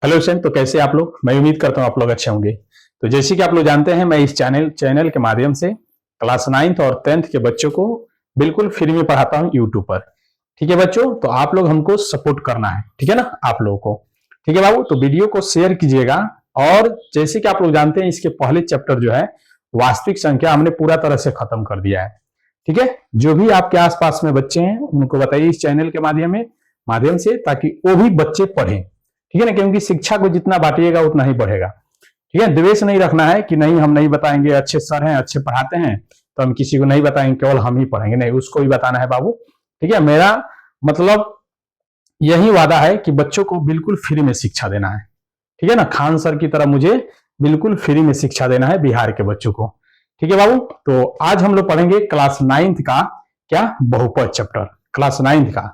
Hello friend, तो कैसे आप लोग। मैं उम्मीद करता हूँ आप लोग अच्छे होंगे। तो जैसे कि आप लोग जानते हैं, मैं इस चैनल के माध्यम से क्लास 9th और 10th के बच्चों को बिल्कुल फ्री में पढ़ाता हूँ यूट्यूब पर। ठीक है बच्चों, तो आप लोग हमको सपोर्ट करना है, ठीक है ना, आप लोगों को। ठीक है बाबू, तो वीडियो को शेयर कीजिएगा। और जैसे कि आप लोग जानते हैं, इसके पहले चैप्टर जो है वास्तविक संख्या हमने पूरा तरह से खत्म कर दिया है। ठीक है, जो भी आपके आसपास में बच्चे हैं उनको बताइए इस चैनल के माध्यम से, ताकि वो भी बच्चे पढ़ें। ठीक है ना, क्योंकि शिक्षा को जितना बांटिएगा उतना ही बढ़ेगा। ठीक है, द्वेष नहीं रखना है कि नहीं हम नहीं बताएंगे, अच्छे सर हैं, अच्छे पढ़ाते हैं तो हम किसी को नहीं बताएंगे, केवल हम ही पढ़ेंगे। नहीं, उसको भी बताना है बाबू। ठीक है, मेरा मतलब यही वादा है कि बच्चों को बिल्कुल फ्री में शिक्षा देना है। ठीक है ना, खान सर की तरह मुझे बिल्कुल फ्री में शिक्षा देना है बिहार के बच्चों को। ठीक है बाबू, तो आज हम लोग पढ़ेंगे क्लास 9th का क्या बहुपद चैप्टर, क्लास 9th का।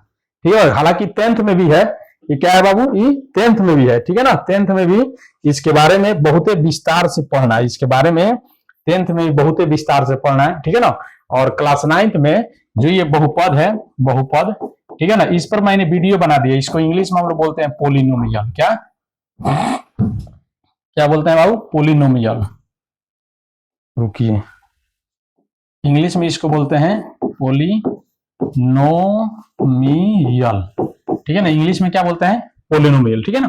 ठीक है, हालांकि 10th में भी है। ये क्या है बाबू, ये 10th में भी है। ठीक है ना, 10th में भी इसके बारे में बहुत विस्तार से पढ़ना है। इसके बारे में 10th में बहुत विस्तार से पढ़ना है। ठीक है ना, और क्लास 9th में जो ये बहुपद है, बहुपद, ठीक है ना, इस पर मैंने वीडियो बना दिया। इसको इंग्लिश में हम लोग बोलते हैं पोलिनोमियल। क्या क्या बोलते हैं बाबू, पोलिनोमियल। रुकिए, इंग्लिश में इसको बोलते हैं पोलिनोमियल। ठीक है ना, इंग्लिश में क्या बोलते हैं, पोलिनोमियल। ठीक है ना,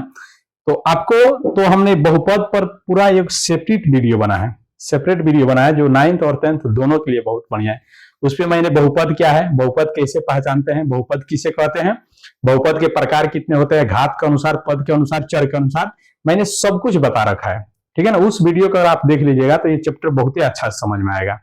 तो आपको तो हमने बहुपद पर पूरा एक सेपरेट वीडियो बना है जो 9th और 10th दोनों के लिए बहुत बढ़िया है। उसपे मैंने बहुपद क्या है, बहुपद कैसे पहचानते हैं, बहुपद किसे कहते हैं, बहुपद के प्रकार कितने होते हैं, घात के अनुसार, पद के अनुसार, चर के अनुसार, मैंने सब कुछ बता रखा है। ठीक है ना, उस वीडियो को अगर आप देख लीजिएगा तो ये चैप्टर बहुत ही अच्छा समझ में आएगा।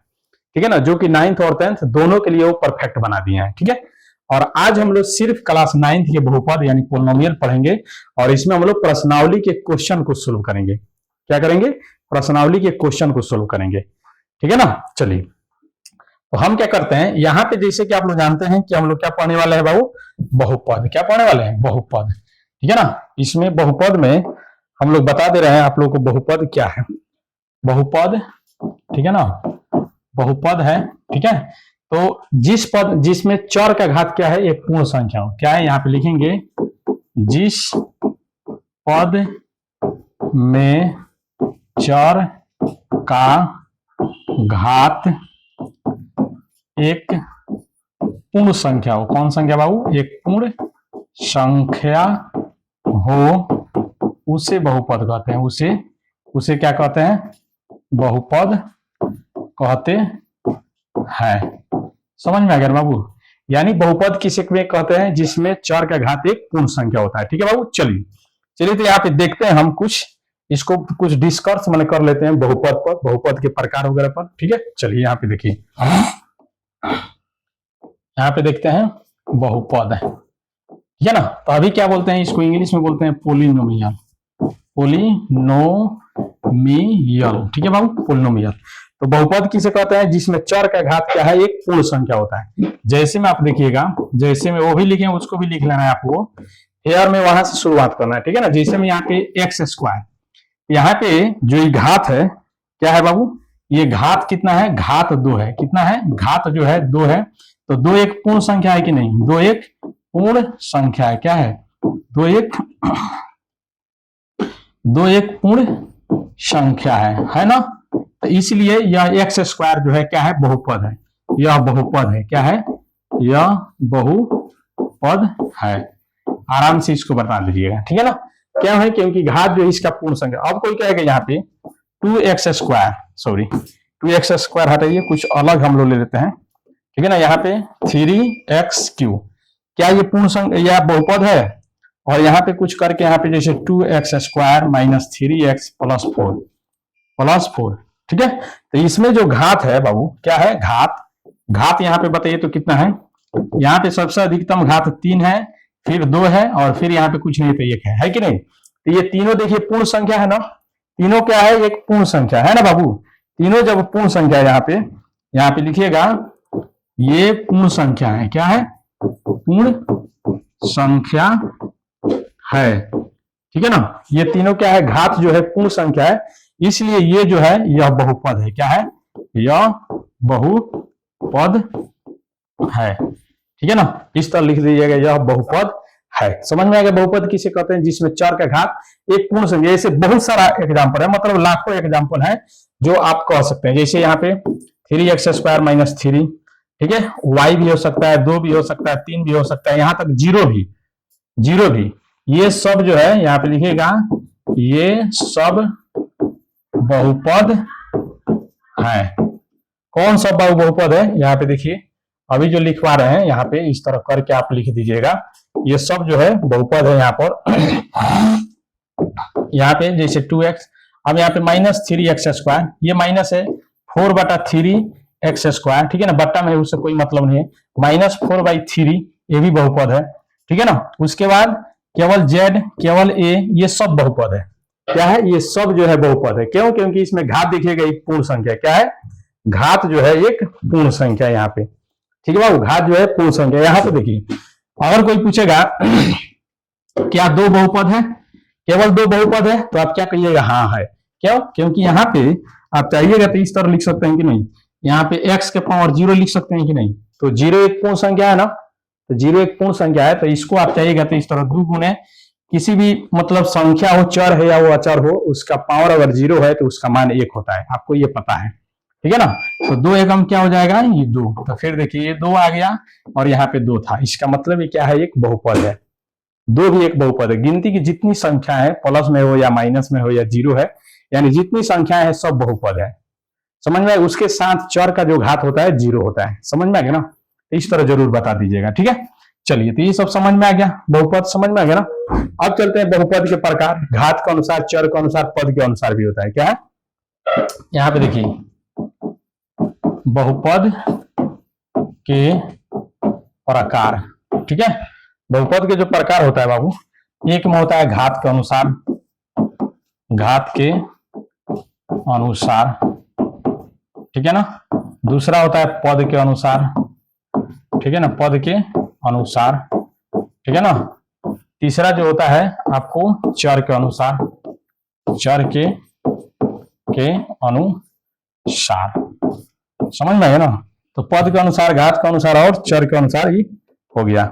ठीक है ना, जो कि 9th और 10th दोनों के लिए वो परफेक्ट बना दिए हैं। ठीक है, और आज हम लोग सिर्फ क्लास 9th के बहुपद यानी पोलिनोमियल पढ़ेंगे, और इसमें हम लोग प्रश्नावली के क्वेश्चन को सोल्व करेंगे। क्या करेंगे, प्रश्नावली के क्वेश्चन को सोल्व करेंगे। ठीक है ना, चलिए तो हम क्या करते हैं, यहाँ पे जैसे कि आप लोग जानते हैं कि हम लोग क्या पढ़ने वाले हैं बाबू, बहुपद। क्या पढ़ने वाले हैं, बहुपद। ठीक है ना, इसमें बहुपद में हम लोग बता दे रहे हैं आप लोग को बहुपद क्या है। बहुपद, ठीक है ना, बहुपद है। ठीक है, तो जिसमें चर का घात क्या है, एक पूर्ण संख्या हो। क्या है, यहाँ पे लिखेंगे, जिस पद में चर का घात एक पूर्ण संख्या हो। कौन संख्या बाबू, एक पूर्ण संख्या हो, उसे बहुपद कहते हैं। उसे क्या कहते हैं, बहुपद कहते हैं। समझ में आ गया बाबू, यानी बहुपद किसे कहते हैं, जिसमें चर का घात एक पूर्ण संख्या होता है। ठीक है बाबू, चलिए तो यहाँ पे देखते हैं हम इसको कुछ डिस्कस मैंने कर लेते हैं बहुपद पर, बहुपद के प्रकार वगैरह पर। ठीक है, चलिए यहाँ पे देखिए, यहाँ पे देखते हैं बहुपद है। ठीक है ना, तो अभी क्या बोलते हैं, इसको इंग्लिश में बोलते हैं पोलिनोमियल। पोलिनोमियल, ठीक है बाबू, पोलिनोमियल। तो बहुपद किसे कहते हैं, जिसमें चर का घात क्या है, एक पूर्ण संख्या होता है। जैसे में आप देखिएगा, जैसे में वो भी लिखे उसको भी लिख लेना है आपको, हेयर में वहां से शुरुआत करना है। ठीक है ना, जैसे में यहाँ पे एक्स स्क्वायर, यहाँ पे जो ये घात है क्या है बाबू, ये घात कितना है, घात 2 है। कितना है, घात जो है 2 है। तो 2 एक पूर्ण संख्या है कि नहीं, 2 एक पूर्ण संख्या है। क्या है, 2 एक पूर्ण संख्या है ना। तो इसलिए यह एक्स स्क्वायर जो है क्या है, बहुपद है। यह बहुपद है। क्या है, यह बहुपद है। आराम से इसको बता दीजिएगा। ठीक है ना, क्या है, क्योंकि घात जो इसका पूर्ण संख्या। अब कोई कहेगा यहाँ पे 2x square, sorry 2x square हटाइए, कुछ अलग हम लोग ले लेते हैं। ठीक है ना, यहाँ पे 3x3, क्या ये पूर्ण संख्या, यह बहुपद है। और यहाँ पे कुछ करके यहाँ पे जैसे 2x square minus 3x plus 4। ठीक है, तो इसमें जो घात है बाबू, क्या है, घात यहाँ पे बताइए तो कितना है। यहाँ पे सबसे अधिकतम घात 3 है, फिर 2 है, और फिर यहाँ पे कुछ नहीं तो 1 है कि नहीं। तो ये तीनों देखिए पूर्ण संख्या है ना, तीनों क्या है, एक पूर्ण संख्या है ना बाबू। तीनों जब पूर्ण संख्या है, यहाँ पे लिखिएगा, ये पूर्ण संख्या है। क्या है, पूर्ण संख्या है। ठीक है ना, ये तीनों क्या है, घात जो है पूर्ण संख्या है, इसलिए ये जो है यह बहुपद है। क्या है, यह बहुपद है। ठीक है ना, इस तरह लिख दीजिएगा, यह बहुपद है। समझ में आ गया? बहुपद किसे कहते हैं? जिसमें चर का घात एक पूर्ण संख्या। ऐसे बहुत सारा एग्जाम्पल है, मतलब लाखों एग्जाम्पल है जो आप कह सकते हैं। जैसे यहाँ पे 3x² माइनस 3, ठीक है, y भी हो सकता है, 2 भी हो सकता है, 3 भी हो सकता है, यहां तक जीरो भी, ये सब जो है यहाँ पे लिखेगा, ये सब बहुपद है। कौन सा बहुपद है? यहाँ पे देखिए, अभी जो लिखवा रहे हैं यहाँ पे इस तरह करके आप लिख दीजिएगा, ये सब जो है बहुपद है यहाँ पर। यहाँ पे जैसे 2x, अब यहाँ पे -3x², ये माइनस है 4/3x², ठीक है ना, बट्टा में उससे कोई मतलब नहीं है। -4/3 ये भी बहुपद है, ठीक है ना। उसके बाद केवल z, केवल a, ये सब बहुपद है। क्या है? ये सब जो है बहुपद है। क्यों? क्योंकि इसमें घात देखिएगा एक पूर्ण संख्या। क्या है? घात जो है एक पूर्ण संख्या यहाँ पे, ठीक है बाबू, घात जो है पूर्ण संख्या। यहाँ पे देखिए, अगर कोई पूछेगा क्या 2 बहुपद है, केवल 2 बहुपद है, तो आप क्या कहिएगा? हाँ है। क्यों? क्योंकि यहाँ पे आप चाहिएगा तो इस तरह लिख सकते हैं कि नहीं, यहाँ पे x के पावर 0 लिख सकते हैं कि नहीं, तो 0 एक पूर्ण संख्या है ना, तो 0 एक पूर्ण संख्या है, तो इसको आप चाहिएगा तो इस तरह 2 गुने किसी भी मतलब संख्या हो, चर है या वो अचर हो, उसका पावर अगर 0 है तो उसका मान 1 होता है, आपको ये पता है, ठीक है ना। तो 2 एकम क्या हो जाएगा? ये 2। तो फिर देखिए ये 2 आ गया और यहाँ पे 2 था, इसका मतलब ये क्या है? एक बहुपद है। 2 भी एक बहुपद है। गिनती की जितनी संख्या है, प्लस में हो या माइनस में हो या 0 है, यानी जितनी संख्या है सब बहुपद है। समझ में? उसके साथ चर का जो घात होता है 0 होता है। समझ में आ गया ना? इस तरह जरूर बता दीजिएगा, ठीक है। चलिए, तो ये सब समझ में आ गया, बहुपद समझ में आ गया ना। अब चलते हैं बहुपद के प्रकार। घात के अनुसार, चर के अनुसार, पद के अनुसार भी होता है। क्या है? यहाँ पे देखिए, बहुपद के प्रकार, ठीक है। बहुपद के जो प्रकार होता है बाबू, एक में होता है घात के अनुसार, घात के अनुसार, ठीक है ना। दूसरा होता है पद के अनुसार, ठीक है ना, पद के अनुसार, ठीक है ना। तीसरा जो होता है आपको चर के अनुसार, चर के अनुसार। समझ में आया ना? तो पद के अनुसार, घात के अनुसार और चर के अनुसार ही हो गया,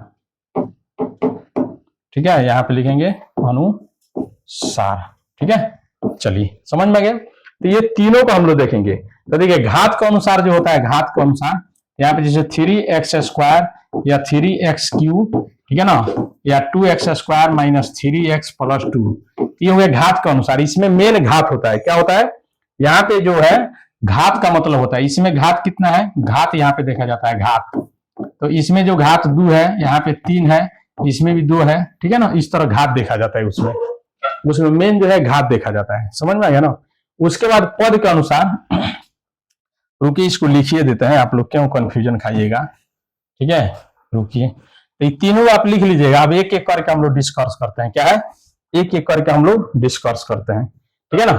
ठीक है। यहाँ पे लिखेंगे अनुसार, ठीक है। चलिए, समझ में आ गया। तो ये तीनों को हम लोग देखेंगे। तो देखिए, घात के अनुसार जो होता है, घात के अनुसार यहाँ पे जैसे 3x² या 3x³, ठीक है ना, या 2x² माइनस 3x प्लस 2, ये हो गया घात के अनुसार। इसमें मेन घात होता है। क्या होता है? यहाँ पे जो है घात का मतलब होता है, इसमें घात कितना है? घात यहाँ पे देखा जाता है, घात। तो इसमें जो घात 2 है, यहाँ पे 3 है, इसमें भी 2 है, ठीक है ना। इस तरह घात देखा जाता है, उसमें मेन जो है घात देखा जाता है। समझ में आ गया ना? उसके बाद पद के अनुसार, रुकिए इसको लिखिए देते हैं, आप लोग क्यों कंफ्यूजन खाइएगा, ठीक है, रुकिए। तो ये तीनों आप लिख लीजिएगा। अब एक एक करके हम लोग डिस्कस करते हैं। क्या है? एक एक करके हम लोग डिस्कस करते हैं, ठीक है ना।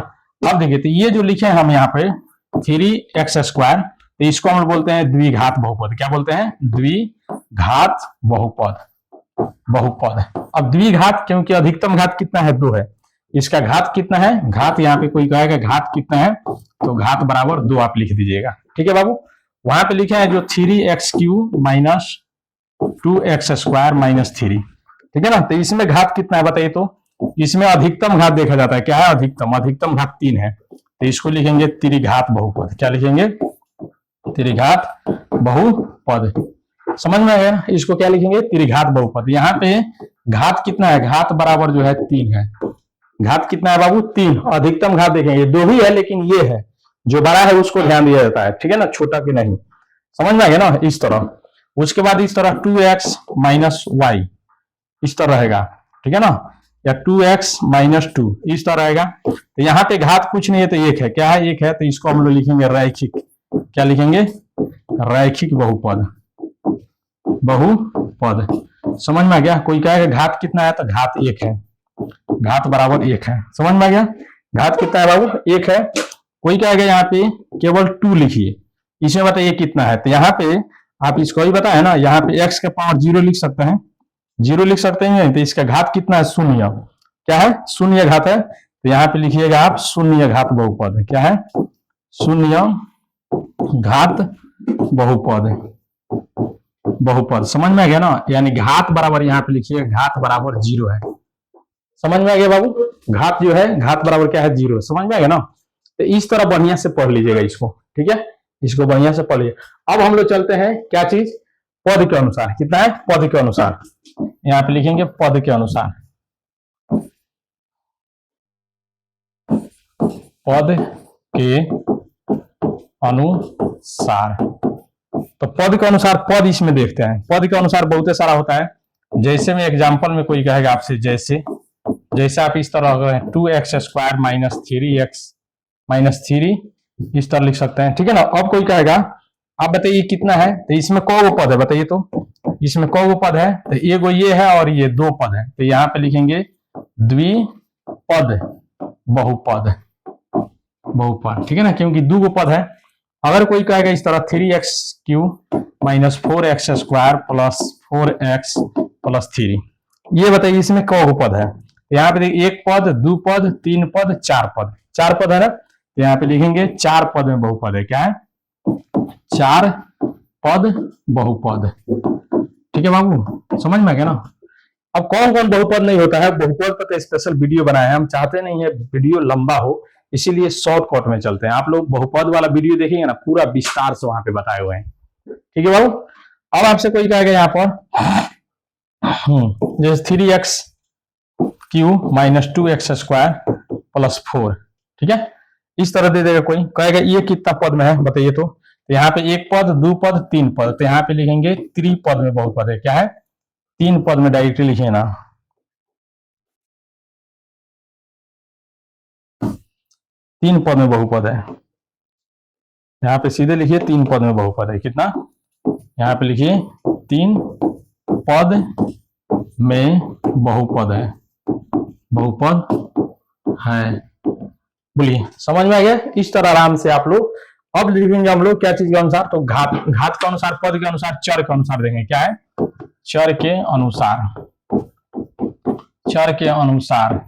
अब देखिए, तो ये जो लिखे हैं हम यहाँ पे 3x², तो इसको हम बोलते हैं द्विघात बहुपद। क्या बोलते हैं? द्विघात बहुपद, बहुपद। अब द्विघात, क्योंकि अधिकतम घात कितना है? 2 है। इसका घात कितना है? घात यहाँ पे कोई कहेगा घात कितना है, तो घात बराबर 2 आप लिख दीजिएगा, ठीक है बाबू। वहां पे लिखे हैं जो 3x³ माइनस 2x² माइनस 3, ठीक है ना। तो इसमें घात कितना है बताइए? तो इसमें अधिकतम घात देखा जाता है। क्या है? अधिकतम घात 3 है, तो इसको लिखेंगे त्रिघात बहुपद। क्या लिखेंगे? त्रिघात बहुपद। समझ में आया? इसको क्या लिखेंगे? त्रिघात बहुपद। यहाँ पे घात कितना है? घात बराबर जो है 3 है। घात कितना है बाबू? 3। अधिकतम घात देखेंगे 2 ही है, लेकिन ये है जो बड़ा है उसको ध्यान दिया जाता है, ठीक है ना, छोटा के नहीं। समझ में आ गया ना? इस तरह। उसके बाद इस तरह 2x माइनस y इस तरह रहेगा, ठीक है ना, या 2x माइनस 2 इस तरह रहेगा। तो यहाँ पे घात कुछ नहीं है, तो 1 है। क्या है? 1 है, तो इसको हम लोग लिखेंगे रैखिक। क्या लिखेंगे? रैखिक बहुपद, बहुपद। समझ में आ गया? कोई कहेगा घात कितना है, तो घात 1 है, घात बराबर 1 है। समझ में आ गया? घात कितना है बाबू? 1 है। कोई कहेगा यहाँ पे केवल 2 लिखिए, इसमें बताइए कितना है। तो यहाँ पे आप इसको ही बताए ना, यहाँ पे x के पावर 0 लिख सकते हैं, 0 लिख सकते हैं। तो इसका घात कितना है? 0। क्या है? 0 घात है। तो यहाँ पे लिखिएगा आप 0 घात बहुपद है। क्या है? 0 घात बहुपद, बहुपद। समझ में आ गया ना, यानी घात बराबर यहाँ पे लिखिए घात बराबर 0 है। समझ में आ गया बाबू, घात जो है घात बराबर क्या है 0। समझ में आ गया ना, तो इस तरह बढ़िया से पढ़ लीजिएगा इसको, ठीक है, इसको बढ़िया से पढ़ लीजिए। अब हम लोग चलते हैं क्या चीज, पद के अनुसार। कितना है, पद के अनुसार, यहाँ पे लिखेंगे पद के अनुसार, पद के अनुसार। तो पद के अनुसार, पद इसमें देखते हैं, पद के अनुसार बहुत सारा होता है। जैसे में एग्जांपल में कोई कहेगा आपसे, जैसे आप इस तरह 2x² माइनस 3x माइनस 3 इस तरह लिख सकते हैं, ठीक है ना। अब कोई कहेगा आप बताइए कितना है, तो इसमें कौन पद है बताइए, तो इसमें कौन पद है, तो एगो ये है और ये 2 पद है, तो यहाँ पे लिखेंगे द्विपद बहुपद, बहुपद, ठीक है ना, क्योंकि 2 पद है। अगर कोई कहेगा इस तरह 3x³ minus 4x² plus 4x plus 3, ये बताइए इसमें कौन पद है। यहाँ पे देखिए 1 पद, 2 पद, 3 पद, 4 पद, 4 पद है ना, तो यहाँ पे लिखेंगे 4 पद में बहुपद है। क्या है, 4 पद बहुपद, ठीक है बाबू, समझ में आ गया ना। अब कौन कौन बहुपद नहीं होता है, बहुपद पर तो स्पेशल वीडियो बनाया है, हम चाहते नहीं है वीडियो लंबा हो, इसीलिए शॉर्टकट में चलते हैं। आप लोग बहुपद वाला वीडियो देखेंगे ना, पूरा विस्तार से वहां पे बताए हुए हैं, ठीक है बाबू। अब आपसे कोई कहेगा यहाँ पर जैसे 3x³ माइनस 2x² प्लस 4, ठीक है, इस तरह दे देगा। कोई कहेगा ये कितना पद में है बताइए, तो यहाँ पे 1 पद, 2 पद, 3 पद, तो यहाँ पे लिखेंगे त्रिपद में बहुपद है। क्या है, 3 पद में डायरेक्टली लिखे ना, 3 पद में बहुपद है। यहाँ पे सीधे लिखिए 3 पद में बहुपद है। कितना, यहाँ पे लिखिए 3 पद में बहुपद है, बहुपद है। बोलिए समझ में आ गया। इस तरह आराम से आप लोग अब लिखेंगे हम लोग क्या चीज के अनुसार, तो घात के अनुसार, पद के अनुसार, चर के अनुसार देंगे। क्या है, चर के अनुसार, चर के अनुसार,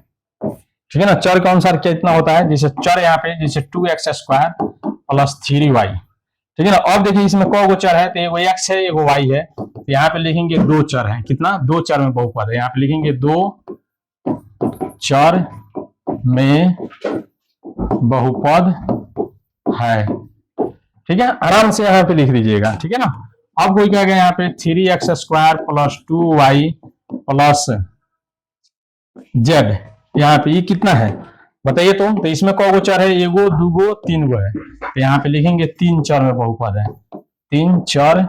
ठीक है ना। चर के अनुसार कितना होता है, जैसे चर यहाँ पे जैसे 2x² प्लस 3y, ठीक है ना। अब देखिए इसमें कौ चर है, तो एगो x है एगो y है, तो यहाँ पे लिखेंगे 2 चर है। कितना, 2 चर में बहुपद है, यहाँ पे लिखेंगे 2 चर में बहुपद है, ठीक है, आराम से यहाँ पे लिख दीजिएगा, ठीक है ना। अब कोई क्या गया यहाँ पे 3x² plus 2y plus z, यहाँ पे ये कितना है बताइए, तो इसमें कौ चर है, एगो, दूगो, 3 गो है, तो यहाँ पे लिखेंगे 3 चर में बहुपद है, 3 चर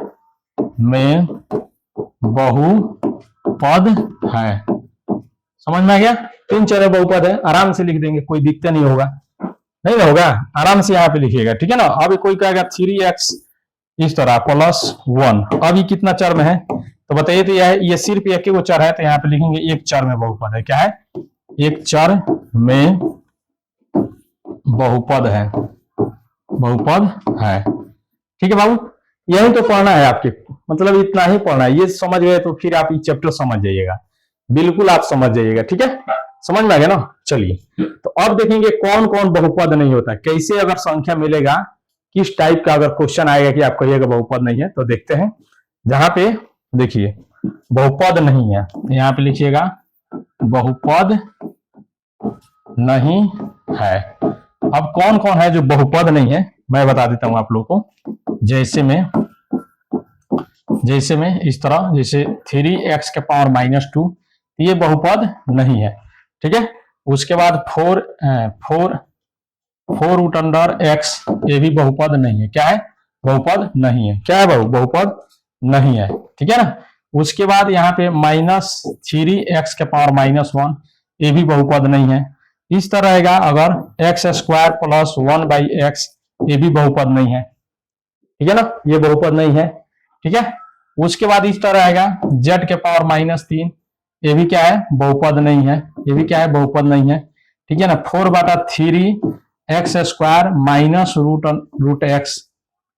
में बहुपद है। समझ में आ गया, 3 चर में बहुपद है, आराम से लिख देंगे, कोई दिक्कत नहीं होगा, नहीं ना होगा, आराम से यहाँ पे लिखिएगा, ठीक है ना। अभी कोई कहेगा 3x इस तरह प्लस 1, अब ये कितना चर में है, तो बताइए, तो ये सिर्फ एक ही चर है, तो यहाँ पे लिखेंगे 1 चर में बहुपद है। क्या है, 1 चर में बहुपद है, बहुपद है, ठीक है बाबू। यही तो पढ़ना है आपके, मतलब इतना ही पढ़ना है, ये समझ गए तो फिर आप ये चैप्टर समझ जाइएगा, बिल्कुल आप समझ जाइएगा, ठीक है, समझ में आ गया ना। चलिए, तो अब देखेंगे कौन कौन बहुपद नहीं होता, कैसे अगर संख्या मिलेगा, किस टाइप का अगर क्वेश्चन आएगा कि आप कहिएगा बहुपद नहीं है, तो देखते हैं। जहां पे देखिए बहुपद नहीं है, यहाँ पे लिखिएगा बहुपद नहीं है। अब कौन कौन है जो बहुपद नहीं है, मैं बता देता हूं आप लोगों को। जैसे में इस तरह, जैसे 3x के पावर माइनस 2, ये बहुपद नहीं है, ठीक है। उसके बाद 4 रूट अंडर x, ये भी बहुपद नहीं है। क्या है, बहुपद नहीं है। क्या है, बहुपद नहीं है, ठीक है ना। उसके बाद यहाँ पे -3x के पावर -1, ये भी बहुपद नहीं है। इस तरह रहेगा अगर x² प्लस 1/x, ये भी बहुपद नहीं है, ठीक है ना, ये बहुपद नहीं है, ठीक है। उसके बाद इस तरह रहेगा z के पावर -3, ये भी क्या है, बहुपद नहीं है, ये भी क्या है, बहुपद नहीं है, ठीक है ना। 4/3x² माइनस रूट x,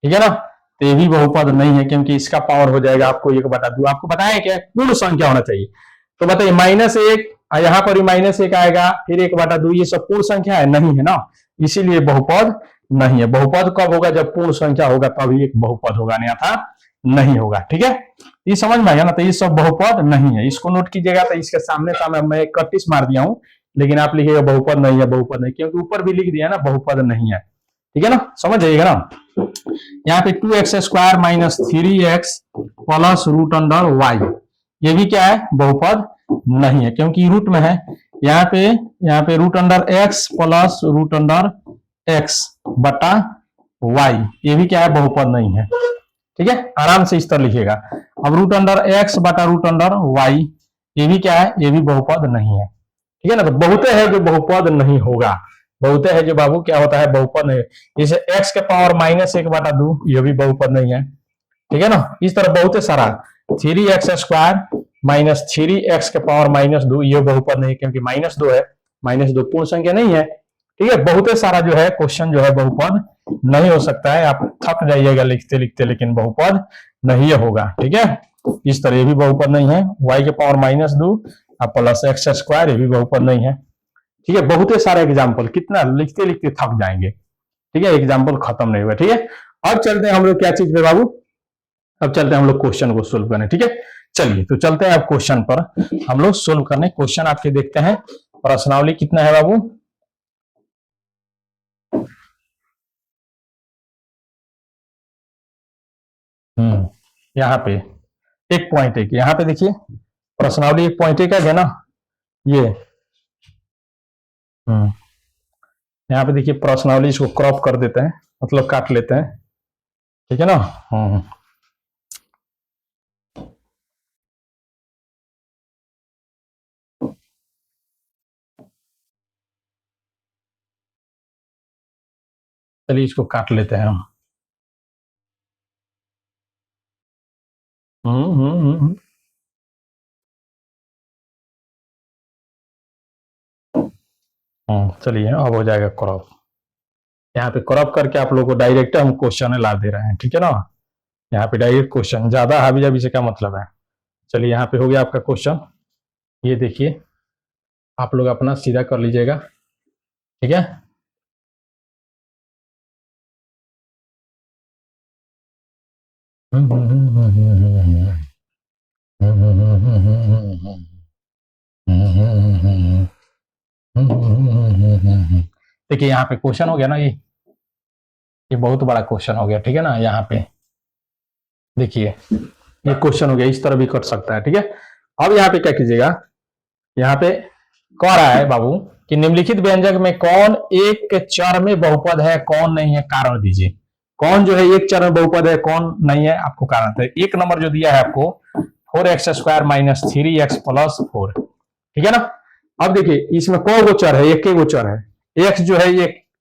ठीक है ना, तो ये भी बहुपद नहीं है, क्योंकि इसका पावर हो जाएगा आपको 1/2। आपको बताया क्या, पूर्ण संख्या होना चाहिए, तो बताइए -1, यहाँ पर -1 आएगा, फिर 1/2, ये सब पूर्ण संख्या है, नहीं है ना, इसीलिए बहुपद नहीं है। बहुपद कब होगा, जब पूर्ण संख्या होगा तभी एक बहुपद होगा, अन्यथा नहीं होगा। ठीक है, ये समझ में आया ना। तो ये सब बहुपद नहीं है, इसको नोट कीजिएगा। तो इसके सामने का मैं 31 मार दिया हूं, लेकिन आप लिखिएगा बहुपद नहीं है, बहुपद नहीं, क्योंकि ऊपर भी लिख दिया ना बहुपद नहीं है। ठीक है ना, समझ जाइएगा ना। यहाँ पे 2x² minus 3x plus root under y, ये भी क्या है, बहुपद नहीं है, क्योंकि रूट में है। यहाँ पे root under x plus root under x बटा y, ये भी क्या है, बहुपद नहीं है। ठीक है, आराम से इस तरह लिखिएगा। अब रूट अंडर x बटा रूट अंडर y, ये भी क्या है, ये भी बहुपद नहीं है। ठीक है ना, तो बहुते है जो बहुपद नहीं होगा, बहुते है जो बाबू क्या होता है, बहुपद नहीं। जैसे x के पावर -1 बटा 2, ये भी बहुपद नहीं है। ठीक है ना, इस तरह बहुते सारा 3x² माइनस 3x के पावर -2, ये बहुपद नहीं, क्योंकि -2 है, -2 पूर्ण संख्या नहीं है। ठीक है, बहुते सारा जो है क्वेश्चन जो है बहुपद नहीं हो सकता है, आप थक जाइएगा लिखते लिखते, लेकिन बहुपद नहीं होगा। ठीक है, इस तरह ये भी बहुपद नहीं है, y के पावर -2 प्लस x², ये भी बहुपद नहीं है। ठीक है, बहुते सारे एग्जाम्पल, कितना लिखते लिखते थक जाएंगे। ठीक है, एग्जाम्पल खत्म नहीं हुआ। ठीक है, अब चलते हैं हम लोग क्या चीज पे बाबू, अब चलते हैं हम लोग क्वेश्चन को सोल्व करने। ठीक है, चलिए तो चलते हैं अब क्वेश्चन पर हम लोग सोल्व करने। क्वेश्चन आपके देखते हैं, प्रश्नावली कितना है बाबू, यहाँ पे 1.1, यहाँ पे देखिए प्रश्नावली 1.1 है ना, ये यहाँ पे देखिए प्रश्नावली, इसको क्रॉप कर देते हैं, मतलब काट लेते हैं। ठीक है ना, चलिए इसको काट लेते हैं हम। चलिए अब हो जाएगा क्रॉप। यहाँ पे क्रॉप करके आप लोगों को डायरेक्ट हम क्वेश्चन ला दे रहे हैं। ठीक है ना, यहाँ पे डायरेक्ट क्वेश्चन, ज्यादा हावी जाबी से क्या मतलब है। चलिए यहाँ पे हो गया आपका क्वेश्चन, ये देखिए आप लोग अपना सीधा कर लीजिएगा। ठीक है, देखिए यहाँ पे क्वेश्चन हो गया ना, ये बहुत बड़ा क्वेश्चन हो गया। ठीक है ना, यहाँ पे देखिए ये क्वेश्चन हो गया, इस तरह भी कर सकता है। ठीक है, अब यहाँ पे क्या कीजिएगा, यहाँ पे कह रहा है बाबू कि निम्नलिखित व्यंजक में कौन एक चर में बहुपद है, कौन नहीं है, कारण दीजिए। कौन जो है एक चर में बहुपद है, कौन नहीं है, आपको कारण है। एक नंबर जो दिया है आपको 4x² माइनस 3x प्लस 4। ठीक है ना, अब देखिए इसमें कौन गो चर है, एक गो चर है, x जो है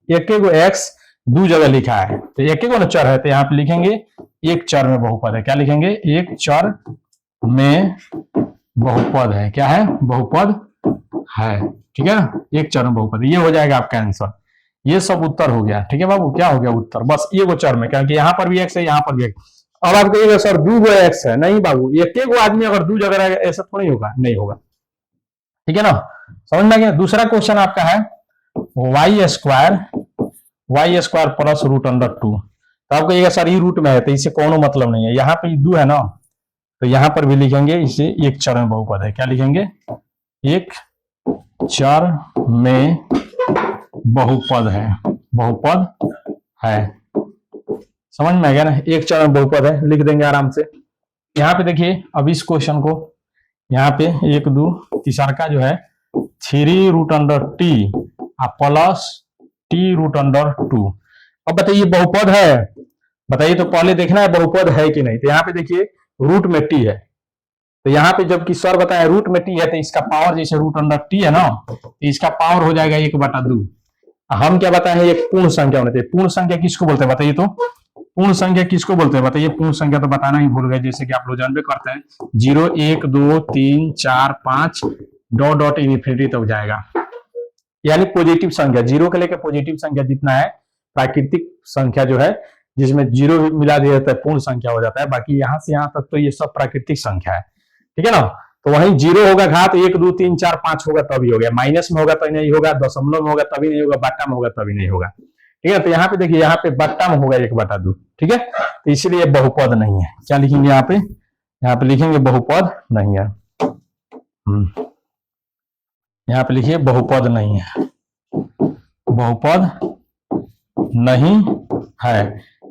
एक गो x दो जगह लिखा है, तो एक गो चर है, तो यहाँ पे लिखेंगे एक चर में बहुपद है। क्या लिखेंगे, एक चर में बहुपद है, क्या है, बहुपद है। ठीक है ना, एक चर में बहुपद, ये हो जाएगा आपका आंसर। ये सब उत्तर हो गया। ठीक है बाबू, क्या हो गया उत्तर, बस ये वो चर में, क्योंकि यहाँ पर भी एक्स है, यहाँ पर भी एक्स। अब आप कहिएगा सर दो गो एक्स है, नहीं बाबू, एक गो आदमी अगर दो जगह रहेगा ऐसा थोड़ी होगा, नहीं होगा। ठीक है ना, समझ में आ गया। दूसरा क्वेश्चन आपका है y² प्लस रूट अंडर 2। तो आप कहिएगा सर ये रूट में है, तो इससे कोनो मतलब नहीं है। यहाँ पे दो है ना, तो यहाँ पर भी लिखेंगे इसे एक चर में बहुपद है। क्या लिखेंगे, एक चर में बहुपद है, बहुपद है। समझ में आ गया ना, एक चर में बहुपद है, लिख देंगे आराम से। यहाँ पे देखिए अब इस क्वेश्चन को, यहाँ पे 1 2 तीसरा का जो है 3 root under t plus t root under 2। अब बताइए बहुपद है, बताइए, तो पहले देखना है बहुपद है कि नहीं। तो यहाँ पे देखिए रूट में t है, तो यहाँ पे जबकि सर बताया रूट में t है, तो इसका पावर जैसे रूट अंडर t है ना, तो इसका पावर हो जाएगा 1/2। हम क्या बताए, एक पूर्ण संख्या होनी चाहिए। पूर्ण संख्या किसको बोलते हैं बताइए, तो पूर्ण संख्या किसको बोलते हैं बताइए। पूर्ण संख्या तो बताना ही भूल गए, जैसे कि आप लोग जानबे करते हैं 0 1 2 3 4 5 डॉट इन्फिनिटी तक जाएगा, यानी पॉजिटिव संख्या, जीरो के लेकर पॉजिटिव संख्या जितना है, प्राकृतिक संख्या जो है जिसमें जीरो मिला दिया जाता है पूर्ण संख्या हो जाता है। बाकी यहाँ से यहाँ तक तो ये सब प्राकृतिक संख्या है। ठीक है ना, तो वहीं जीरो होगा घात 1 2 3 4 5 होगा तभी हो गया, माइनस में होगा तो नहीं होगा, दशमलव में होगा तभी नहीं होगा, बाटा में होगा तभी नहीं होगा। ठीक है। तो यहाँ पे देखिए, यहाँ पे बट्टा में होगा 1/2, ठीक है। तो इसीलिए बहुपद नहीं है। क्या लिखेंगे यहाँ पे? यहाँ पे लिखेंगे बहुपद नहीं है। यहाँ पे लिखिए बहुपद नहीं है, बहुपद नहीं है।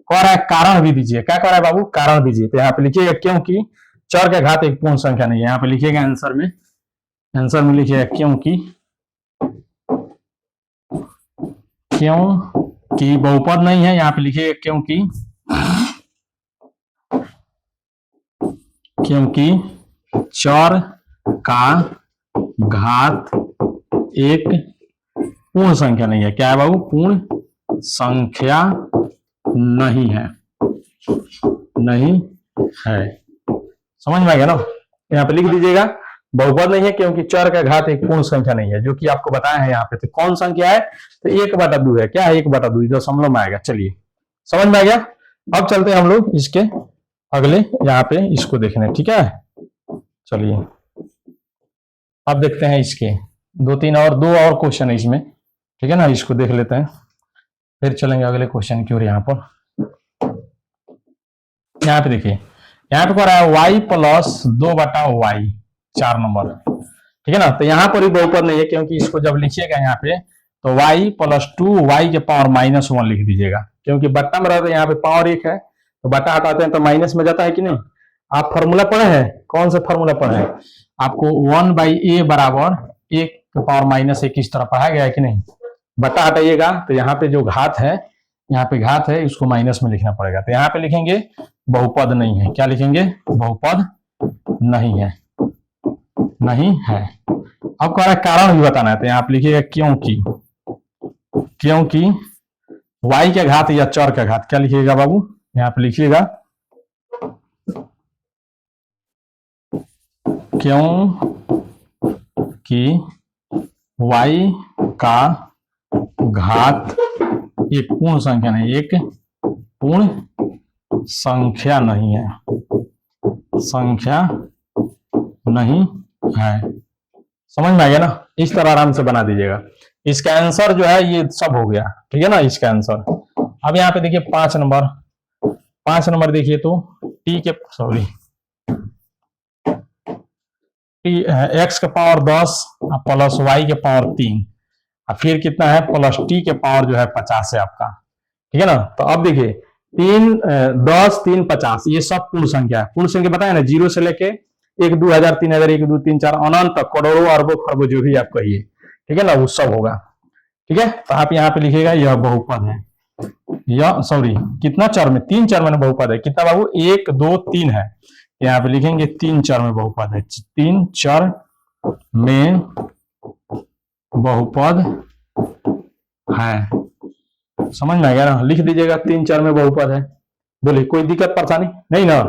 कह रहा है कारण भी दीजिए। क्या कह रहा है बाबू? कारण दीजिए। तो यहाँ पे लिखिएगा क्योंकि चर का घात एक पूर्ण संख्या नहीं है। यहाँ पे लिखिएगा आंसर में, आंसर में लिखिएगा क्योंकि बहुपद नहीं है। यहाँ पे लिखिएगा क्योंकि चर का घात एक पूर्ण संख्या नहीं है। क्या है बाबू? पूर्ण संख्या नहीं है, नहीं है। समझ में आ गया ना? यहाँ पे लिख दीजिएगा बहुपद नहीं है क्योंकि चर का घात एक पूर्ण संख्या नहीं है, जो कि आपको बताया है यहाँ पे। तो कौन संख्या है? तो 1/2 है। क्या है? 1/2 दशमलव में आएगा। चलिए, समझ में आ गया। अब चलते हैं हम लोग इसके अगले यहाँ पे इसको देखने, ठीक है। चलिए अब देखते हैं इसके दो और क्वेश्चन है इसमें, ठीक है ना। इसको देख लेते हैं, फिर चलेंगे अगले क्वेश्चन की ओर। यहाँ पर यहाँ पे देखिए, यहाँ पे कह रहा है y + 2/y 4 नंबर, ठीक है ना। तो यहाँ पर भी बहुपद नहीं है क्योंकि इसको जब लिखिएगा यहाँ पे तो y + 2y के पावर -1 लिख दीजिएगा, क्योंकि बट्टा में रहता है यहाँ पे पावर 1 है, तो बट्टा हटाते हैं तो माइनस में जाता है कि नहीं। आप फॉर्मूला पढ़े हैं? कौन सा फॉर्मूला पढ़े हैं? आपको 1/a बराबर 1 के पावर -1 इस तरह पढ़ा गया है कि नहीं। बट्टा हटाइएगा तो यहाँ पे जो घात है, यहाँ पे घात है, इसको माइनस में लिखना पड़ेगा। तो यहाँ पे लिखेंगे बहुपद नहीं है। क्या लिखेंगे? बहुपद नहीं है, नहीं है। अब कह रहा है कारण भी बताना है, तो यहाँ पे लिखिएगा क्योंकि y का घात या चर का घात। क्या लिखिएगा बाबू? यहाँ पे लिखिएगा क्योंकि y का घात एक पूर्ण संख्या नहीं, एक पूर्ण संख्या नहीं है, संख्या नहीं है। समझ में आ गया ना? इस तरह आराम से बना दीजिएगा। इसका आंसर जो है ये सब हो गया, ठीक है ना, इसका आंसर। अब यहाँ पे देखिए 5 नंबर देखिए तो x के पावर 10 प्लस y के पावर 3, फिर कितना है प्लस t के पावर जो है 50 है आपका, ठीक है ना। तो अब देखिए 10 3 50 ये सब पूर्ण संख्या है। पूर्ण संख्या बताया ना, 0 से लेके 1 2000 3000 1 2 3 4 अनंत तक, करोड़ों अरबों खरबों जो भी आप कहिए, ठीक है ना, वो सब होगा, ठीक है। तो आप यहाँ पे लिखिएगा यह बहुपद है, यह सॉरी कितना चर में? 3 चर में बहुपद है। कितना बाबू? 1 2 3 है। यहाँ पे लिखेंगे 3 चर में बहुपद है, 3 चर में बहुपद है। समझ में आ गया ना? लिख दीजिएगा 3 चर में बहुपद है। बोलिए कोई दिक्कत परेशानी नहीं ना?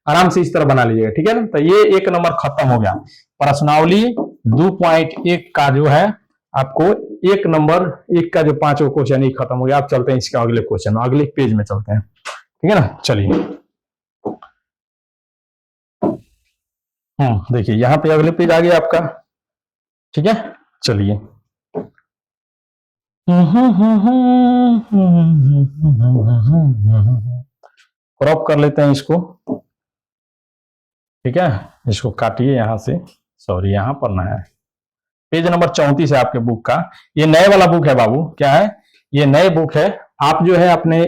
आराम से इस तरह बना लीजिएगा, ठीक है ना। तो ये 1 नंबर खत्म हो गया। प्रश्नावली 2.1 का जो है आपको 1 नंबर 1 का जो 5वां क्वेश्चन ही खत्म हो गया। आप चलते हैं इसके अगले क्वेश्चन, अगले पेज में चलते हैं, ठीक है ना। चलिए देखिए यहाँ पे अगले पेज आ गया आपका, ठीक है। चलिए क्रॉप कर लेते हैं इसको, ठीक है। इसको काटिए यहाँ से, सॉरी यहाँ पर ना है, पेज नंबर 34 है आपके बुक का। ये नए वाला बुक है बाबू, क्या है? ये नए बुक है। आप जो है अपने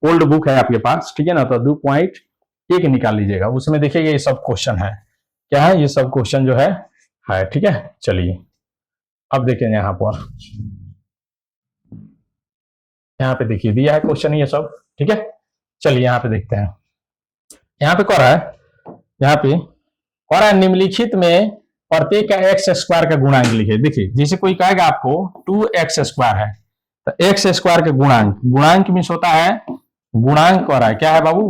ओल्ड बुक है आपके पास, ठीक है ना। तो 2.1 निकाल लीजिएगा, उसमें देखिएगा ये सब क्वेश्चन है। क्या है? ये सब क्वेश्चन जो है, ठीक है। चलिए अब देखेंगे यहाँ पर, यहाँ पे देखिए दिया है क्वेश्चन ये सब, ठीक है। चलिए यहाँ पे देखते हैं। यहाँ पे कह रहा है, यहाँ पे कह रहा है निम्नलिखित में प्रत्येक का x² का गुणांक लिखे। देखिए जैसे कोई कहेगा आपको 2x² है, तो x² के गुणांक मीन्स होता है गुणांक। कह रहा है क्या है बाबू?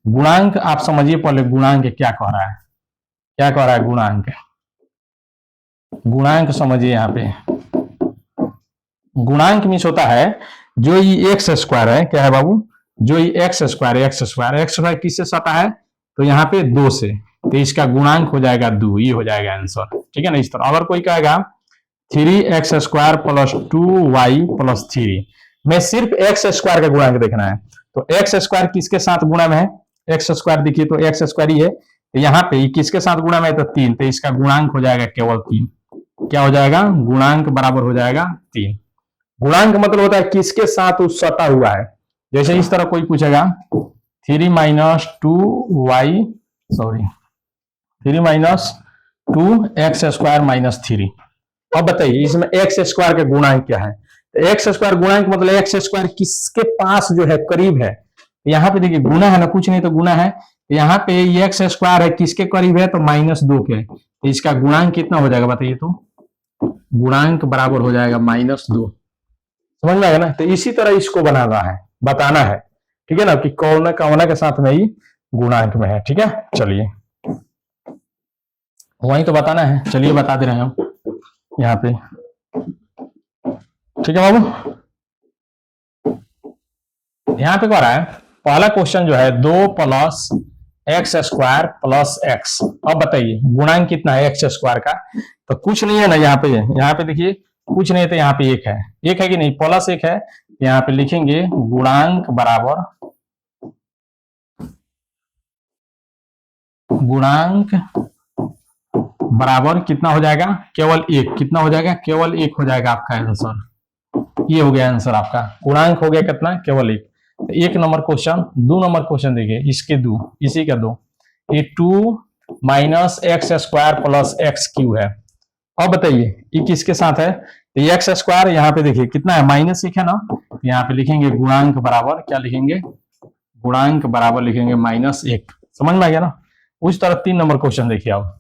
गुणांक आप समझिए पहले, गुणांक क्या कह रहा है? क्या कह रहा है? गुणांक समझिए यहाँ पे। गुणांक मीन्स होता है जो ये x² है, क्या है बाबू? जो ये x² किससे सटा है? तो यहाँ पे 2 से, तो इसका गुणांक हो जाएगा 2, ये हो जाएगा आंसर, ठीक है ना। इस तरह अगर कोई कहेगा 3x² प्लस 2y प्लस 3 में सिर्फ एक्स स्क्वायर का गुणांक देखना है। तो एक्स स्क्वायर किसके साथ गुणा में है? एक्स स्क्वायर देखिए तो एक्स स्क्वायर ही है, तो यहाँ पे किसके साथ गुणा में है? तो 3, तो इसका गुणांक हो जाएगा केवल 3। क्या हो जाएगा? गुणांक बराबर हो जाएगा 3। गुणांक मतलब होता है किसके साथ उस सटा हुआ है। जैसे इस तरह कोई पूछेगा 3 माइनस 2x स्क्वायर माइनस 3, अब बताइए इसमें एक्स स्क्वायर का गुणांक क्या है? तो एक्स स्क्वायर गुणांक मतलब एक्स स्क्वायर किसके पास जो है करीब है। यहाँ पे देखिए गुना है ना, कुछ नहीं तो गुना है। यहाँ पे ये एक्स स्क्वायर है किसके करीब है? तो -2 के। तो इसका गुणांक कितना हो जाएगा बताइए? तो गुणांक बराबर हो जाएगा -2। समझ में आएगा ना? तो इसी तरह इसको बनाना है, बताना है, ठीक है ना, कि कौन कौन के साथ में ही गुणांक में है। ठीक है, चलिए वही तो बताना है, चलिए बता दे रहे हैं हम यहाँ पे। ठीक है बाबू, यहाँ पे क्या रहा है? पहला क्वेश्चन जो है 2 + x² + x। अब बताइए गुणांक कितना है एक्स स्क्वायर का? तो कुछ नहीं है ना, यहाँ पे देखिए कुछ नहीं है, तो यहाँ पे 1 है, 1 है कि नहीं? +1 है, यहाँ पे लिखेंगे गुणांक बराबर कितना हो जाएगा? केवल 1। कितना हो जाएगा? केवल 1 हो जाएगा आपका आंसर। ये हो गया आंसर आपका। गुणांक हो गया कितना? केवल 1। तो 1 नंबर क्वेश्चन। 2 नंबर क्वेश्चन देखिए, इसके 2, इसी का 2, ये 2 - x² + x³ है। अब बताइए ये किसके साथ है? तो ये एक्स स्क्वायर यहाँ पे देखिए कितना है? -1 है ना, यहाँ पे लिखेंगे गुणांक बराबर, क्या लिखेंगे? गुणांक बराबर लिखेंगे -1। समझ में आ गया ना? उस तरह 3 नंबर क्वेश्चन देखिए। अब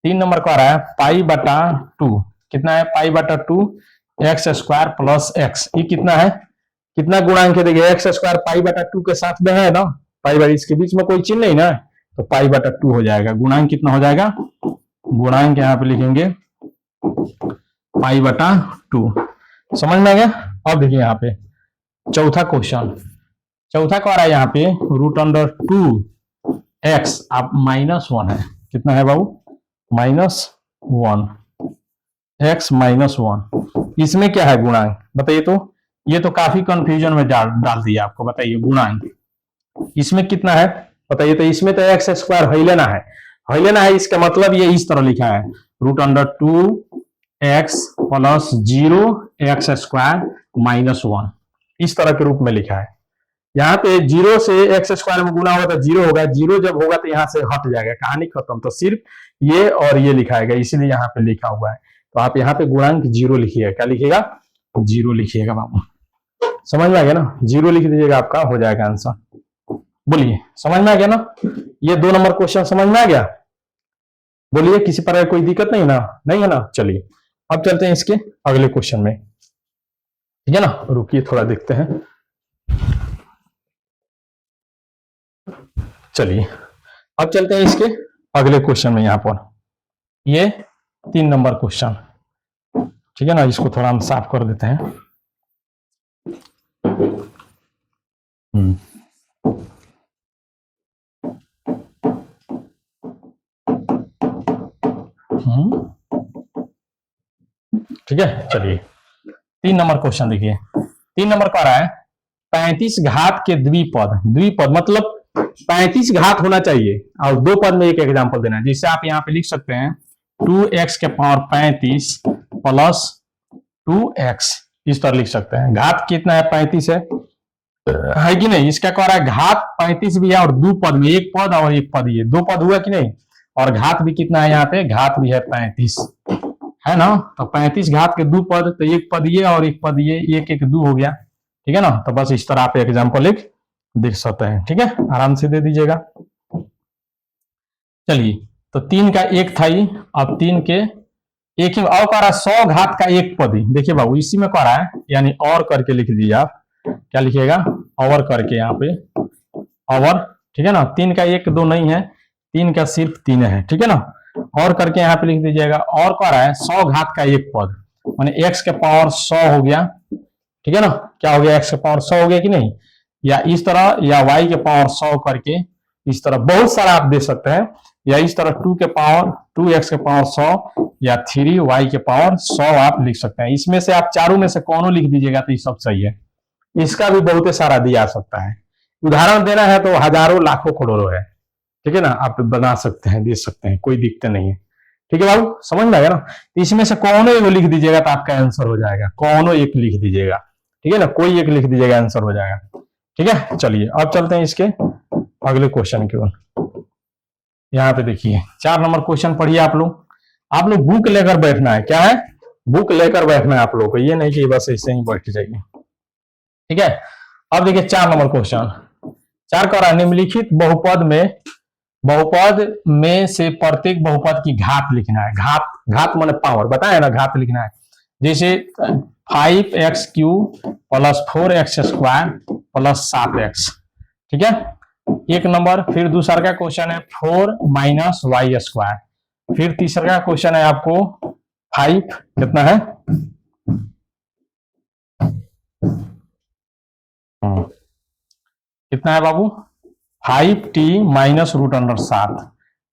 3 नंबर का आ रहा है π/2। कितना है? π/2 x² + x। ये कितना है? कितना गुणांक है? देखिए x² π/2 के साथ में है ना, इसके बीच में कोई चिन्ह नहीं ना, तो π/2 हो जाएगा। गुणांक कितना हो जाएगा? गुणांक यहाँ पे लिखेंगे π/2। समझ में आ गया? अब देखिए यहाँ पे चौथा क्वेश्चन, चौथा का आ रहा है यहाँ पे √2x आप -1 है। कितना है बाबू? -1, x -1। इसमें क्या है गुणांक बताइए? तो ये तो काफी कंफ्यूजन में डाल दिया आपको। बताइए गुणांक इसमें कितना है बताइए? तो इसमें तो x² है लेना है, इसका मतलब ये इस तरह लिखा है √2x + 0x² -1, इस तरह के रूप में लिखा है। यहाँ पे 0 से x² में गुना होगा तो 0 होगा, 0 जब होगा तो यहाँ से हट जाएगा, कहानी खत्म। तो सिर्फ ये और ये लिखा है, इसीलिए यहाँ पे लिखा हुआ है। तो आप यहाँ पे गुणांक 0 लिखिएगा। क्या लिखिएगा? 0 लिखिएगा बाबू। समझ में आ गया ना? 0 लिख दीजिएगा, आपका हो जाएगा आंसर। बोलिए समझ में आ गया ना? ये 2 नंबर क्वेश्चन समझ में आ गया? बोलिए किसी प्रकार कोई दिक्कत नहीं ना? नहीं है ना? चलिए अब चलते हैं इसके अगले क्वेश्चन में। ठीक है ना? रुकिए थोड़ा देखते हैं। चलिए अब चलते हैं इसके अगले क्वेश्चन में। यहाँ पर ये 3 नंबर क्वेश्चन, ठीक है ना? इसको थोड़ा हम साफ कर देते हैं। ठीक है, चलिए 3 नंबर क्वेश्चन देखिए। 3 नंबर का रहा है 35 घात के द्विपद मतलब 35 घात होना चाहिए और 2 पद में एक एग्जांपल देना है। जिससे आप यहाँ पे लिख सकते हैं 2x⁻35 + 2x, इस तरह लिख सकते हैं। घात कितना है? 35 है कि नहीं? इसका कह रहा है घात 35 भी है और 2 पद में, एक पद और एक पद, ये 2 पद हुआ कि नहीं? और घात भी कितना है? यहाँ पे घात भी है 35 है ना? तो 35 घात के 2 पद, तो एक पद ये और एक पद ये, 1 1 2 हो गया। ठीक है ना? तो बस इस तरह आप एग्जांपल लिख देख सकते हैं। ठीक है, आराम से दे दीजिएगा। चलिए तो 3 का 1 था ही, अब 3 के 1 ही और कह रहा है 100 घात का 1 पद ही। देखिए बाबू इसी में कह रहा है, यानी और करके लिख दीजिए आप। क्या लिखिएगा? और करके यहाँ पे और। ठीक है ना? 3 का 1 2 नहीं है, 3 का सिर्फ 3 है। ठीक है ना? और करके यहाँ पे लिख दीजिएगा। और कह रहा है 100 घात का 1 पद, माने x के पावर 100 हो गया। ठीक है ना? क्या हो गया? x के पावर 100 हो गया कि नहीं? या इस तरह, या y के पावर 100 करके इस तरह बहुत सारा आप दे सकते हैं, या इस तरह 2x के पावर 100 या 3y के पावर 100 आप लिख सकते हैं। इसमें से आप चारों में से कौनों लिख दीजिएगा तो ये सब सही है। इसका भी बहुत सारा दिया सकता है, उदाहरण देना है तो हजारों लाखों करोड़ों है, ठीक है ना, आप बना सकते हैं, दे सकते हैं, कोई दिक्कत नहीं है। ठीक है बाबू, समझ में आएगा ना। तो इसमें से कौनों एक लिख दीजिएगा तो आपका आंसर हो जाएगा, कौनों एक लिख दीजिएगा, ठीक है ना, कोई एक लिख दीजिएगा आंसर हो जाएगा। ठीक है, चलिए अब चलते हैं इसके अगले क्वेश्चन की ओर। यहाँ पे देखिए 4 नंबर क्वेश्चन पढ़िए आप लोग बुक लेकर बैठना है। क्या है? बुक लेकर बैठना है आप लोग को, ये नहीं कि बस ऐसे ही बैठ जाइए। ठीक है, अब देखिए 4 नंबर क्वेश्चन। 4 कह रहा है निम्नलिखित बहुपद में से प्रत्येक बहुपद की घात लिखना है। घात माने पावर, बताया ना, घात लिखना है। जैसे 5x³ + 4x² + 7x, ठीक है, एक नंबर। फिर दूसरा का क्वेश्चन है 4 - y²। फिर तीसरा का क्वेश्चन है आपको 5 कितना है, कितना है बाबू, 5t - √7।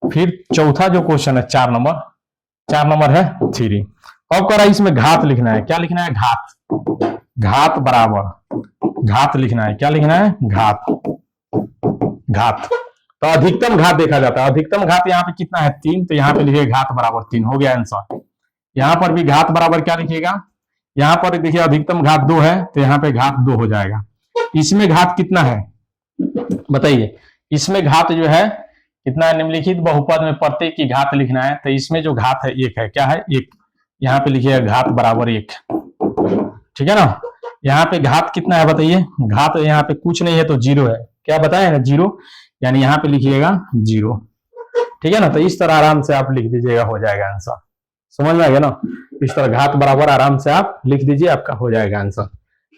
फिर चौथा जो क्वेश्चन है 4 नंबर है 3। अब कह रहा है इसमें घात लिखना है। क्या लिखना है? घात बराबर घात लिखना है। क्या लिखना है? घात। तो अधिकतम घात देखा जाता है। अधिकतम घात यहाँ पे कितना है? 3। तो यहाँ पे लिखिए घात बराबर 3, हो गया आंसर। यहाँ पर भी घात बराबर क्या लिखिएगा, यहाँ पर देखिए अधिकतम घात 2 है तो यहाँ पे घात 2 हो जाएगा। इसमें घात कितना है बताइए? इसमें घात जो है कितना है? निम्नलिखित बहुपद में प्रत्येक की घात लिखना है। तो इसमें जो घात है 1 है। क्या है? 1। यहाँ पे लिखिएगा घात बराबर 1, ठीक है ना। यहाँ पे घात कितना है बताइए? घात यहाँ पे कुछ नहीं है तो 0 है। क्या बताया ना? 0, यानी यहाँ पे लिखिएगा 0, ठीक है ना। तो इस तरह आराम से आप लिख दीजिएगा, हो जाएगा आंसर। समझ में आ गया ना? इस तरह घात बराबर आराम से आप लिख दीजिए, आपका हो जाएगा आंसर।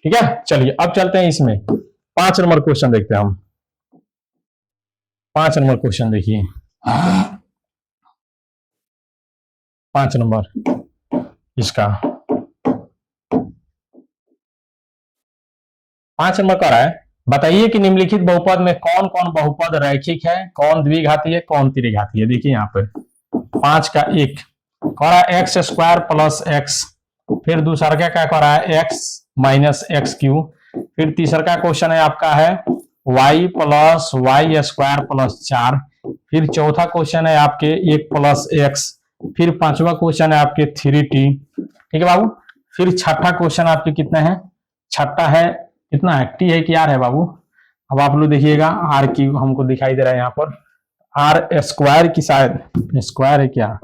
ठीक है, चलिए अब चलते हैं इसमें 5 नंबर क्वेश्चन देखते हैं हम। 5 नंबर क्वेश्चन देखिए, 5 नंबर इसका 5 नंबर कह रहा है बताइए कि निम्नलिखित बहुपद में कौन कौन बहुपद रैखिक है, कौन द्विघाती है, कौन त्रिघाती है। देखिए यहाँ पर 5 का 1 कह रहा है x² + x। फिर दूसरा क्या क्या कह रहा है? x - x³। फिर तीसरा का क्वेश्चन है आपका है y + y² + 4। फिर चौथा क्वेश्चन है आपके 1 + x। फिर पांचवा क्वेश्चन है आपके 3t, ठीक है बाबू। फिर छठा क्वेश्चन आपके कितना है? छठा है कितना है? t है कि r है बाबू? अब आप लोग देखिएगा r³ हमको दिखाई दे रहा है यहाँ पर, r² की शायद स्क्वायर है क्या?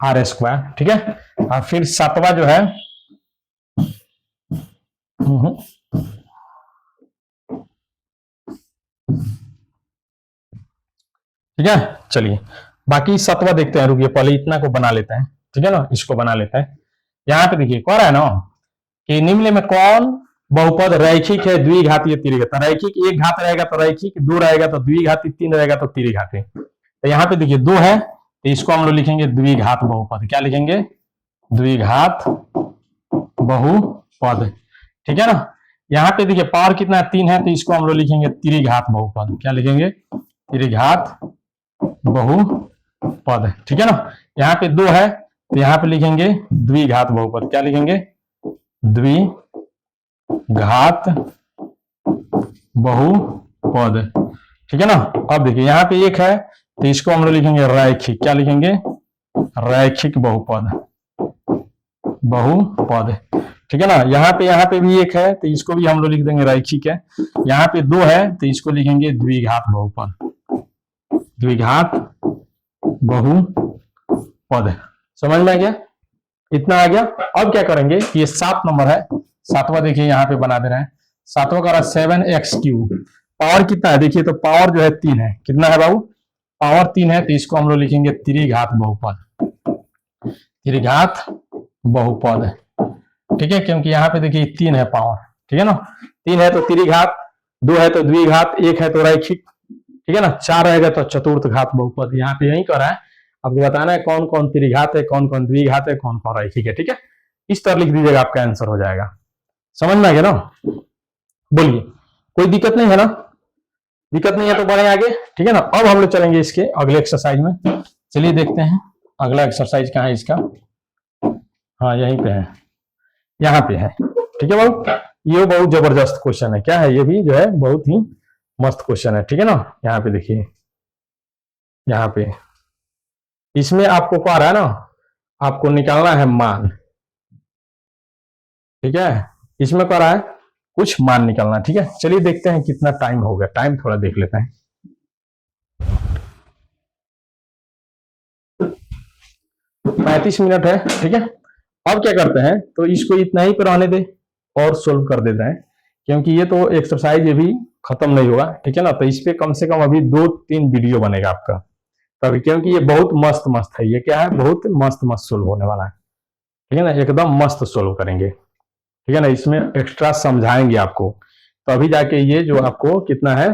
r², ठीक है। और फिर सातवां जो है ठीक है, चलिए बाकी 7वां देखते हैं। रुकिए पहले इतना को बना लेते हैं, ठीक है ना, इसको बना लेते हैं। यहाँ पे देखिए कह रहा है ना कि निम्न में कौन बहुपद रैखिक है, द्विघाती, त्रिघाती। रैखिक 1 घात रहेगा तो रैखिक, 2 रहेगा तो द्विघाती, 3 रहेगा तो त्रिघाती। तो यहाँ पे देखिए 2 है तो इसको हम लोग लिखेंगे द्विघात बहुपद। क्या लिखेंगे? द्विघात बहुपद, ठीक है ना। यहाँ पे देखिए पावर कितना है? 3 है तो इसको हम लोग लिखेंगे त्रिघात बहुपद। क्या लिखेंगे? त्रिघात बहुपद, ठीक है ना। यहाँ पे 2 है तो यहाँ पे लिखेंगे द्विघात बहुपद। क्या लिखेंगे? द्विघात बहुपद, ठीक है ना। अब देखिए यहाँ पे 1 है तो इसको हम लोग लिखेंगे रैखिक। क्या लिखेंगे? रैखिक बहुपद, ठीक है ना। यहाँ पे भी 1 है तो इसको भी हम लोग लिख देंगे रैखिक है। यहाँ पे 2 है तो इसको लिखेंगे द्विघात बहुपद, द्विघात बहुपद। समझ में आ गया? इतना आ गया। अब क्या करेंगे? ये 7 नंबर है, 7वां देखिए यहाँ पे बना दे रहे हैं। 7वां का 7x³। पावर कितना है? देखिए तो पावर जो है 3 है। कितना है बाबू? पावर 3 है तो इसको हम लोग लिखेंगे त्रिघात बहुपद, त्रिघात बहुपद, ठीक है। क्योंकि यहाँ पे देखिए 3 है पावर, ठीक है ना। 3 है तो त्रिघात, 2 है तो द्विघात, 1 है तो रैखिक, ठीक है ना। 4 रहेगा तो चतुर्थ घात बहुपद। यहाँ पे यही कर रहा है, आपको बताना है कौन कौन त्रिघात है, कौन कौन द्विघात है, कौन कौन रैखिक है, ठीक है। इस तरह लिख दीजिएगा, आपका आंसर हो जाएगा। समझ में आ गया ना? बोलिए कोई दिक्कत नहीं है ना? दिक्कत नहीं है तो बढ़े आगे, ठीक है ना। अब हम लोग चलेंगे इसके अगले एक्सरसाइज में। चलिए देखते हैं। अगला एक्सरसाइज कहाँ है इसका? हाँ यहीं पे है, यहाँ पे है। ठीक है बाबू, ये बहुत जबरदस्त क्वेश्चन है। क्या है ये भी जो है बहुत ही मस्त क्वेश्चन है। ठीक है ना, यहाँ पे देखिए, यहाँ पे इसमें आपको क्या आ रहा है ना, आपको निकालना है मान। ठीक है, इसमें क्या रहा है, कुछ मान निकालना। ठीक है, चलिए देखते हैं कितना टाइम हो गया। टाइम थोड़ा देख लेते हैं। 35 मिनट है। ठीक है, अब क्या करते हैं, तो इसको इतना ही पर आने दे और सोल्व कर देते हैं, क्योंकि ये तो एक्सरसाइज ये भी खत्म नहीं होगा। ठीक है ना, तो इस पे कम से कम अभी 2-3 वीडियो बनेगा आपका तभी, क्योंकि ये बहुत मस्त मस्त है। ये क्या है, बहुत मस्त मस्त सोल्व होने वाला है। ठीक है ना, एकदम मस्त सोल्व करेंगे। ठीक है ना, इसमें एक्स्ट्रा समझाएंगे आपको, तो अभी जाके ये जो आपको कितना है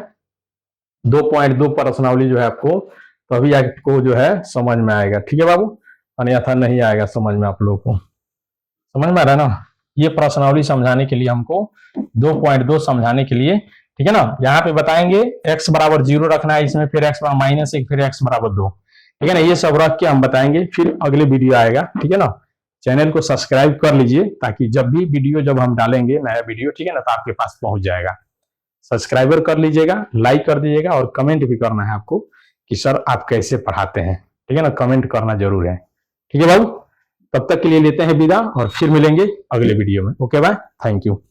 2.2 प्रश्नावली जो है आपको, तो अभी आपको जो है समझ में आएगा। ठीक है बाबू, अन्यथा नहीं आएगा समझ में। आप लोगों को समझ में आ रहा है ना, ये प्रश्नावली समझाने के लिए हमको 2.2 समझाने के लिए। ठीक है ना, यहाँ पे बताएंगे x बराबर 0 रखना है इसमें, फिर x बराबर -1, फिर x बराबर 2। ठीक है ना, ये सब रख के हम बताएंगे, फिर अगले वीडियो आएगा। ठीक है ना, चैनल को सब्सक्राइब कर लीजिए, ताकि जब भी वीडियो जब हम डालेंगे नया वीडियो, ठीक है ना, तो आपके पास पहुंच जाएगा। सब्सक्राइबर कर लीजिएगा, लाइक कर दीजिएगा, और कमेंट भी करना है आपको कि सर आप कैसे पढ़ाते हैं। ठीक है ना, कमेंट करना जरूर है। ठीक है बाबू, तब तक के लिए लेते हैं विदा, और फिर मिलेंगे अगले वीडियो में। Okay bye, thank you.